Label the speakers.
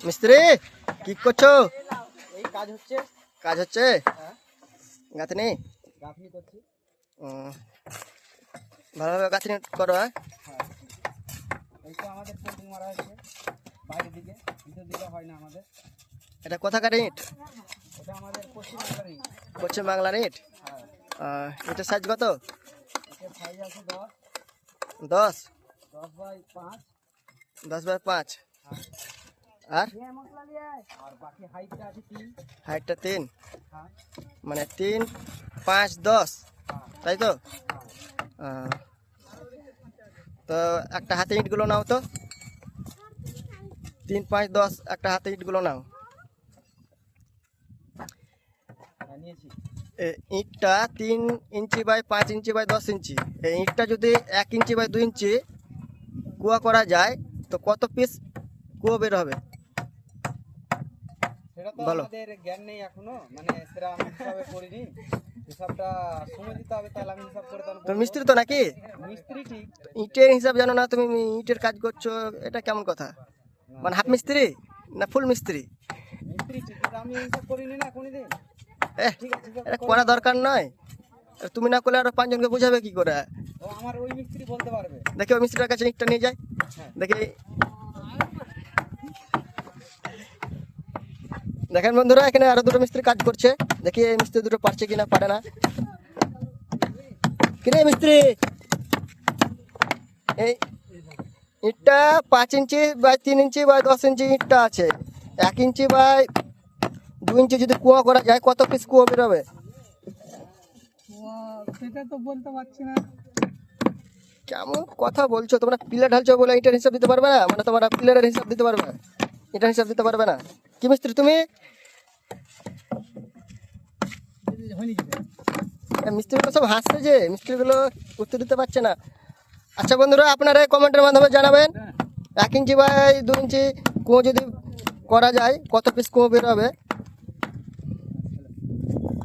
Speaker 1: মিস্ত্রি কি করছো?
Speaker 2: এই কাজ হচ্ছে।
Speaker 1: কাজ হচ্ছে?
Speaker 2: হ্যাঁ,
Speaker 1: গাঁথনি
Speaker 2: গাঁথনি করছি।
Speaker 1: ভালোভাবে গাঁথনি করো। হ্যাঁ,
Speaker 2: হ্যাঁ, এই তো আমাদের পোল্ট্রি মারা হচ্ছে বাইরের দিকে, ভিতর দিকে হয় না আমাদের।
Speaker 1: এটা কোথাকার ইট?
Speaker 2: এটা আমাদের পশ্চিমবঙ্গের ইট।
Speaker 1: পশ্চিম বাংলার ইট।
Speaker 2: হ্যাঁ,
Speaker 1: এটার সাইজ কত?
Speaker 2: এটার সাইজ আছে 10
Speaker 1: 10
Speaker 2: বাই 5।
Speaker 1: 10/5।
Speaker 2: হ্যাঁ,
Speaker 1: আর
Speaker 2: আর বাকি হাইটটা আছে 3।
Speaker 1: হাইটটা 3,
Speaker 2: হ্যাঁ,
Speaker 1: মানে 3, 5, 10,
Speaker 2: হ্যাঁ,
Speaker 1: তাই তো?
Speaker 2: হ্যাঁ।
Speaker 1: তো একটা হাতে ইটগুলো নাও তো। 3, 5, 10 একটা হাতে ইটগুলো নাও।
Speaker 2: হ্যাঁ, নিয়েছি।
Speaker 1: ইটটা 3 ইঞ্চি বাই 5 ইঞ্চি বাই 10 ইঞ্চি। এই ইটটা যদি 1 ইঞ্চি বাই 2 ইঞ্চি কুয়া করা যায় তো কত পিস কুয়া বের হবে?
Speaker 2: সেটা তো
Speaker 1: বলো।
Speaker 2: আমাদের জ্ঞান নেই এখনো, মানে সেটা আমি হিসাবে করিনি। হিসাবটা সময় দিতে হবে, তাহলে আমি হিসাব করে তাহলে
Speaker 1: তুমি
Speaker 2: বলবো।
Speaker 1: মিস্ত্রি তো নাকি?
Speaker 2: মিস্ত্রি ঠিক।
Speaker 1: ইটের হিসাব জানো না তুমি? ইটের কাজ করছো, এটা কেমন কথা? মানে হাফ মিস্ত্রি না ফুল মিস্ত্রি?
Speaker 2: মিস্ত্রি ঠিক, কিন্তু আমি হিসাব করিনি না কোনোদিন।
Speaker 1: এহ,
Speaker 2: ঠিক আছে, হিসাব
Speaker 1: এটা
Speaker 2: করে
Speaker 1: করা
Speaker 2: নিবো।
Speaker 1: দরকার নয়। আর তুমি না করলে আরো 5 জনকে বুঝাবে কি করে?
Speaker 2: ও আমার ওই মিস্ত্রি বলতে পারবে।
Speaker 1: দেখি ওই মিস্ত্রির কাছে ইটটা নিয়ে যায়।
Speaker 2: হ্যাঁ।
Speaker 1: দেখি, দেখেন বন্ধুরা, এখানে আরো দুটো মিস্ত্রি কাজ করছে। দেখি এই মিস্ত্রি দুটো পারছে কিনা, পারে না। কিরে মিস্ত্রি, এই ইটটা 5 ইঞ্চি বাই 3 ইঞ্চি বাই 10 ইঞ্চি ইটটা আছে। 1 ইঞ্চি বাই 2 ইঞ্চি যদি কুয়া করা যায় কত পিস কুয়া বেরোবে?
Speaker 2: সেটা তো বলতে পারছি না।
Speaker 1: কেমন কথা বলছো তোমরা? পিলার ঢালছো বলে ইটার হিসাব দিতে পারবে না? মানে তোমরা পিলারের হিসাব দিতে পারবে না, ইটার হিসাব দিতে পারবে না? কি মিস্ত্রি তুমি? মিস্ত্রিগুলো সব হাসছে যে, মিস্ত্রিগুলো উত্তর দিতে পারছে না। আচ্ছা বন্ধুরা, আপনারা কমেন্টের মাধ্যমে জানাবেন 1 ইঞ্চি বাই 2 ইঞ্চি কুয়ো যদি করা যায় কত পিস কুয়ো বের হবে।